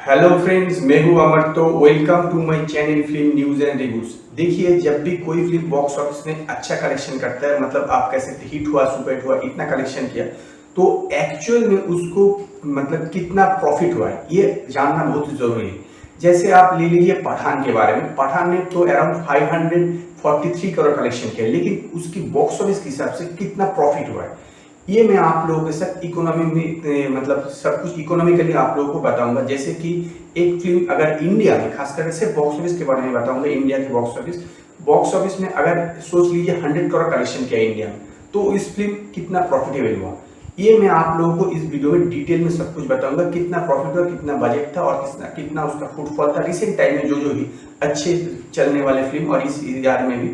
Hello friends, मैं हूं अमर। तो welcome to my channel film news and reviews. देखिए, जब भी कोई फिल्म बॉक्स ऑफिस में अच्छा कलेक्शन करता है, मतलब आप कह सकते हिट हुआ, सुपर हिट हुआ, इतना कलेक्शन किया, तो एक्चुअल में उसको मतलब कितना प्रॉफिट हुआ है ये जानना बहुत जरूरी है। जैसे आप ले लीजिए पठान के बारे में। पठान ने तो अराउंड 543 करोड़ कलेक्शन किया, लेकिन उसकी बॉक्स ऑफिस के हिसाब से कितना प्रॉफिट हुआ है ये मैं आप लोगों के साथ इकोनॉमी में मतलब सब कुछ इकोनॉमिकली आप लोगों को बताऊंगा। जैसे कि एक फिल्म अगर इंडिया में, खासकर से बॉक्स ऑफिस के बारे में बताऊंगा, इंडिया के बॉक्स ऑफिस में अगर सोच लीजिए 100 करोड़ कलेक्शन किया इंडिया में, तो इस फिल्म कितना प्रॉफिटेबल हुआ ये मैं आप लोगों को इस वीडियो में डिटेल में सब कुछ बताऊंगा। कितना प्रॉफिट हुआ, कितना बजट था और कितना उसका फुटफॉल था रिसेंट टाइम में, जो ही अच्छे चलने वाले फिल्म और इस ईयर में भी।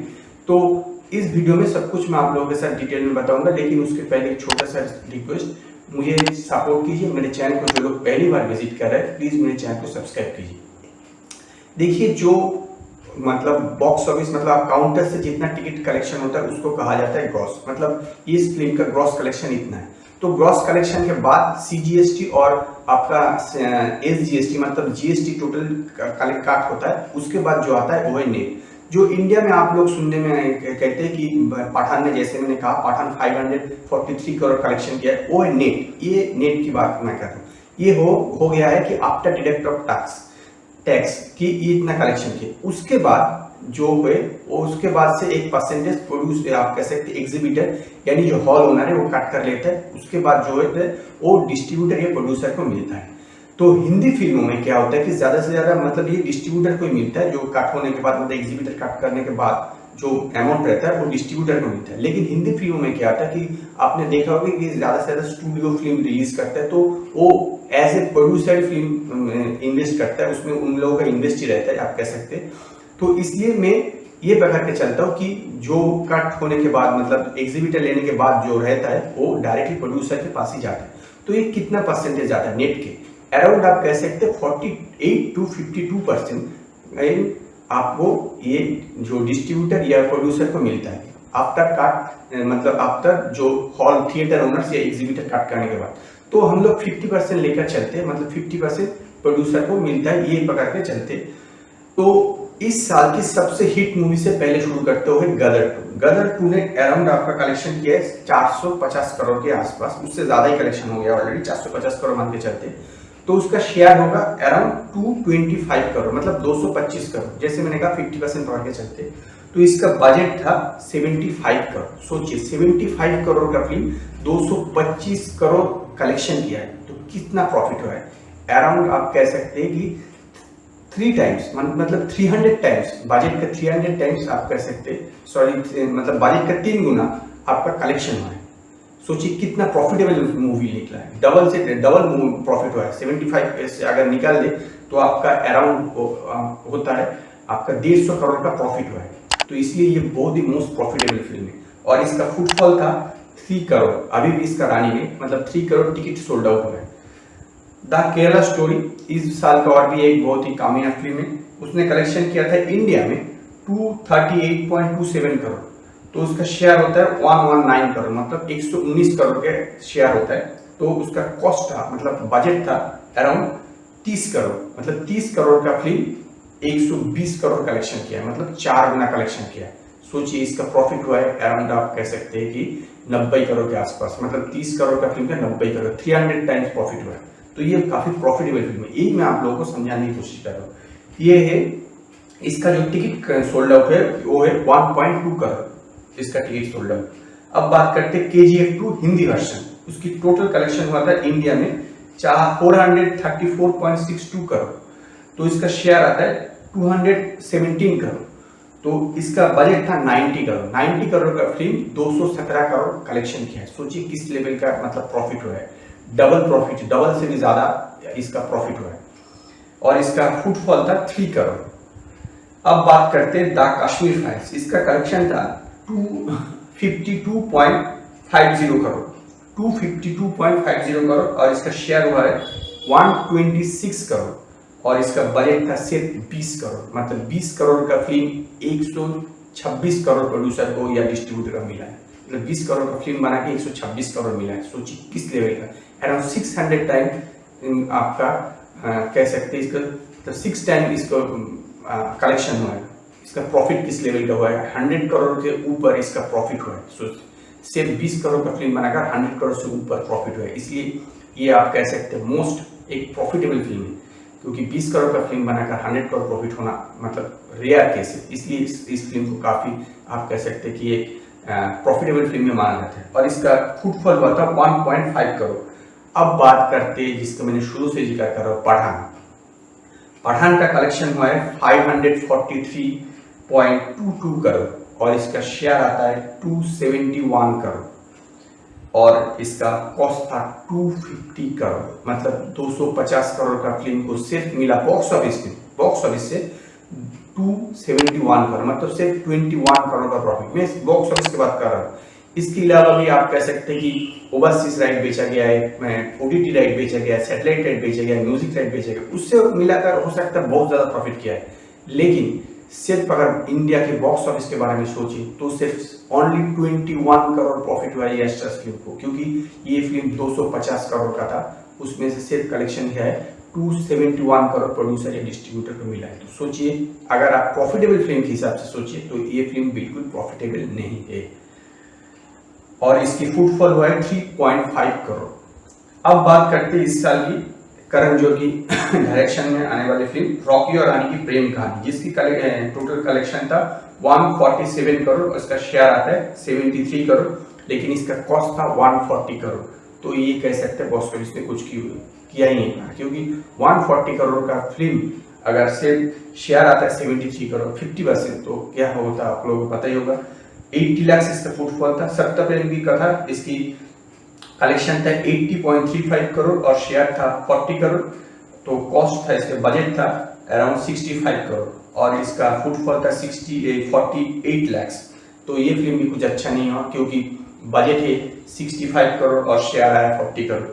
तो इस वीडियो में सब कुछ मैं आप लोगों के साथ डिटेल में बताऊंगा, लेकिन उसके पहले एक छोटा सा रिक्वेस्ट, मुझे सपोर्ट कीजिए। मेरे चैनल को जो लोग पहली बार विजिट कर रहे हैं, प्लीज मेरे चैनल को सब्सक्राइब कीजिए। देखिए, जो मतलब बॉक्स ऑफिस मतलब आप काउंटर से जितना टिकट कलेक्शन होता है उसको कहा जाता है ग्रॉस, मतलब इस फिल्म का ग्रॉस कलेक्शन इतना है। तो ग्रॉस कलेक्शन के बाद सीजीएसटी और आपका एसजीएसटी मतलब जीएसटी टोटल कलेक्ट काट होता है, उसके बाद जो आता है वो है नेट। जो इंडिया में आप लोग सुनने में कहते हैं कि पठान ने, जैसे मैंने कहा, पठान 543 करोड़ कलेक्शन किया है, वो है नेट। ये नेट की बात मैं कर रहा हूँ। ये हो गया है कि आफ्टर डिडक्ट ऑफ टैक्स की ये इतना कलेक्शन किया। उसके बाद जो हुए वो उसके बाद से एक परसेंटेज प्रोड्यूस आप कह सकते एग्जीबिटर यानी जो हॉल ओनर है वो कट कर लेता है। उसके बाद जो है वो डिस्ट्रीब्यूटर या प्रोड्यूसर को मिलता है। तो हिंदी फिल्मों में क्या होता है कि ज्यादा से ज्यादा मतलब ये डिस्ट्रीब्यूटर को मिलता है, जो कट होने के बाद मतलब एग्जीबिटर कट करने के बाद जो अमाउंट रहता है वो डिस्ट्रीब्यूटर को मिलता है। लेकिन हिंदी फिल्मों में क्या होता है कि आपने देखा होगा कि ज्यादा से ज्यादा स्टूडियो फिल्म रिलीज करता है, तो वो as a producer film invest करता है, उसमें उन लोगों का इन्वेस्ट ही रहता है, आप कह सकते हैं। तो इसलिए मैं ये पकड़ के चलता हूँ कि जो कट होने के बाद मतलब एग्जीबिटर लेने के बाद जो रहता है वो डायरेक्टली प्रोड्यूसर के पास ही जाता है। तो ये कितना परसेंटेज आता है नेट के? अराउंड आप कह सकते हैं 48 to 52% आपको ये जो डिस्ट्रीब्यूटर या प्रोड्यूसर को मिलता है आफ्टर काट, मतलब आफ्टर जो हॉल थिएटर ओनर्स या एग्जीबिटर काट करने के बाद। तो हम लोग 50% लेकर चलते हैं, मतलब 50% प्रोड्यूसर को मिलता है, ये पकड़ के चलते। तो इस साल की सबसे हिट मूवी से पहले शुरू करते हुए गदर 2। गदर 2 ने अराउंड आपका कलेक्शन किया है 450 करोड़ के आसपास, उससे ज्यादा ही कलेक्शन हो गया ऑलरेडी, 450 करोड़ मान के चलते। तो उसका शेयर होगा अराउंड 225 करोड़, मतलब 225 करोड़। जैसे मैंने कहा 50% पकड़ के चलते। तो इसका बजट था 75 करोड़। सोचिए 75 करोड़ का फिल्म 225 करोड़ कलेक्शन किया है, तो कितना प्रॉफिट हुआ है? अराउंड आप कह सकते हैं कि 3 टाइम्स, मतलब 300 टाइम्स बजट का, 300 टाइम्स आप कह सकते, सॉरी मतलब बजट का 3 गुना आपका कलेक्शन हुआ है। सोचिए कितना प्रॉफिटेबल मूवी निकला है, डबल से डबल प्रॉफिट हुआ है। 75 से अगर निकाल दे तो आपका अराउंड होता है आपका 150 करोड़ का प्रॉफिट हुआ है। तो इसलिए ये बहुत ही मोस्ट प्रॉफिटेबल फिल्म है। और इसका फुटफॉल था 3 करोड़, अभी भी इसका रानी में मतलब 3 करोड़ टिकट सोल्ड आउट हुआ है। द केरला स्टोरी इस साल का और भी एक बहुत ही कामयाब फिल्म है। उसने कलेक्शन किया था इंडिया में 238.27 करोड़। तो उसका शेयर होता है 119 करोड़, मतलब 119 करोड़ के शेयर होता है। तो उसका कॉस्ट था, मतलब बजट था अराउंड 30 करोड़, मतलब 30 करोड़ का फिल्म 120 करोड़ कलेक्शन किया है, मतलब 4 गुना कलेक्शन किया है। सोचिए इसका प्रॉफिट हुआ है अराउंड आप कह सकते हैं कि 90 करोड़ के आसपास, मतलब 30 करोड़ का फिल्म का 90 करोड़, 300 टाइम्स प्रॉफिट हुआ है। तो ये काफी प्रॉफिटेबल फिल्म है, यही मैं आप लोगों को समझाने की कोशिश कर रहा हूँ। ये है इसका जो टिकट सोल्ड आउट है वो है 1.2 करोड़ इसका टिकट सोल्ड आउट। अब बात करते हैं KGF 2 हिंदी वर्षन। उसकी टोटल कलेक्शन हुआ था इंडिया में 434.62 करोड़। तो इसका शेयर आता है 217 करोड़। तो इसका बजट था 90 करोड़। 90 करोड़ का फिल्म 217 करोड़ कलेक्शन किया है। सोचिए किस लेवल का मतलब प्रॉफिट हुआ है, डबल प्रॉफिट, डबल से भी ज्यादा इसका प्रॉफिट हुआ है। और इसका फुटफॉल था 3 करोड़। अब बात करते हैं द कश्मीर फाइल्स। इसका कलेक्शन था 252.50 करोड़, 252.50 करोड़, और इसका शेयर हुआ है 126 करोड़। और इसका बजट था सिर्फ 20 करोड़, मतलब 20 करोड़ का फिल्म 126 करोड़ प्रोड्यूसर को या डिस्ट्रीब्यूटर को मिला है। मतलब 20 करोड़ का फिल्म बना के 126 करोड़ मिला है। सोचिए किस लेवल का, अराउंड 600 टाइम आपका कह सकते हैं इसका तो 6 टाइम इसका कलेक्शन हुआ है। इसका प्रॉफिट किस लेवल का हुआ है, 100 करोड़ के ऊपर इसका प्रॉफिट हुआ है। सो सिर्फ 20 करोड़ का फिल्म बनाकर 100 करोड़ से ऊपर प्रॉफिट हुआ है, इसलिए ये आप कह सकते हैं मोस्ट एक प्रॉफिटेबल फिल्म है। क्योंकि 20 करोड़ का फिल्म बनाकर 100 करोड़ प्रॉफिट होना मतलब रेयर केस है, इसलिए इस फिल्म को काफ़ी आप कह सकते हैं कि एक प्रॉफिटेबल फिल्म में माना जाता है। और इसका फुटफॉल हुआ था 1.5 करोड़। अब बात करते हैं जिसका मैंने शुरू से जिक्र कर रहा हूँ, पठान। पठान का कलेक्शन हुआ है 543.22 करोड़ और इसका शेयर आता है 271 करोड़ और इसका कॉस्ट था 250 करोड़, मतलब 250 करोड़ का फिल्म को सिर्फ मिला बॉक्स ऑफिस से 271 करोड़, मतलब सिर्फ 21 करोड़ का प्रॉफिट। मैं बॉक्स ऑफिस की बात कर रहा हूँ। इसके अलावा भी आप कह सकते हैं कि ओवरसीज राइट बेचा गया है, ओटीटी राइट बेचा गया है, सैटेलाइट राइट बेचा गया है, म्यूजिक राइट बेचा गया, उससे मिलाकर हो सकता है बहुत ज़्यादा प्रॉफिट किया है। लेकिन सिर्फ अगर इंडिया के बॉक्स ऑफिस के बारे में सोचें तो सिर्फ ओनली 21 करोड़ प्रॉफिट हुआ है यशराज फिल्म को, क्योंकि ये फिल्म 250 करोड़ का था, उसमें से सिर्फ कलेक्शन क्या है 271 करोड़ प्रोड्यूसर या डिस्ट्रीब्यूटर को मिला है। तो सोचिए अगर आप प्रॉफिटेबल फिल्म के हिसाब से सोचिए तो ये फिल्म बिल्कुल प्रॉफिटेबल नहीं है। और इसकी फुटफॉल हुआ है 3.5 करोड़। अब बात करते हैं इस साल की करण जौहर की डायरेक्शन में आने वाली फिल्म रॉकी और रानी की प्रेम कहानी, जिसकी टोटल कलेक्शन था 147 करोड़ और इसका शेयर आता है 73 करोड़, लेकिन इसका कॉस्ट था 140 करोड़। तो ये कह सकते हैं बॉक्स ऑफिस में कुछ किया ही नहीं था, क्योंकि 140 करोड़ का फिल्म अगर सिर्फ शेयर आता है 73 करोड़ 50%, तो क्या होता आप लोगों को पता ही होगा। 80 लाख इसका फुटफॉल था। 7 अप्रैल का था, इसकी कलेक्शन था 80.35 करोड़ और शेयर था 40 करोड़। तो कॉस्ट था, इसका बजट था अराउंड 65 करोड़ और इसका फुटफॉल था 48 लाख। तो ये फिल्म भी कुछ अच्छा नहीं हुआ, क्योंकि बजट है 65 करोड़ और शेयर आया 40 करोड़।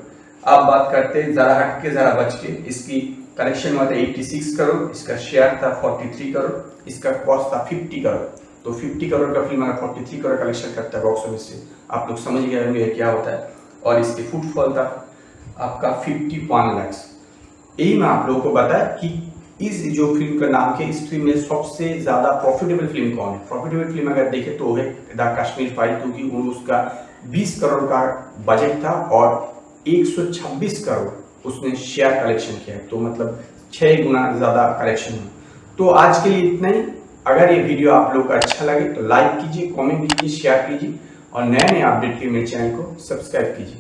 अब बात करते हैं जरा हट के जरा बच के, इसकी कलेक्शन हुआ था 86 करोड़, इसका शेयर था 43 करोड़, इसका कॉस्ट था 50 करोड़। तो 50 करोड़ का फिल्म अगर 43 करोड़ कलेक्शन करता है बॉक्स ऑफिस से, आप लोग समझ गए होंगे क्या होता है। और इसकी फुटफॉल था आपका 51 लाख। यही मैं आप लोगों को बताया कि इस जो फिल्म का नाम है, इस फिल्म में सबसे ज्यादा प्रॉफिटेबल फिल्म कौन है। प्रॉफिटेबल फिल्म अगर देखें तो है द कश्मीर फाइल, क्योंकि वो उसका 20 करोड़ का बजट था और 126 करोड़ उसने शेयर कलेक्शन किया है, तो मतलब 6 गुना ज्यादा कलेक्शन है। तो आज के लिए इतना ही। अगर ये वीडियो आप लोग को अच्छा लगे तो लाइक कीजिए, कमेंट कीजिए, शेयर कीजिए और नए अपडेट के लिए मेरे चैनल को सब्सक्राइब कीजिए।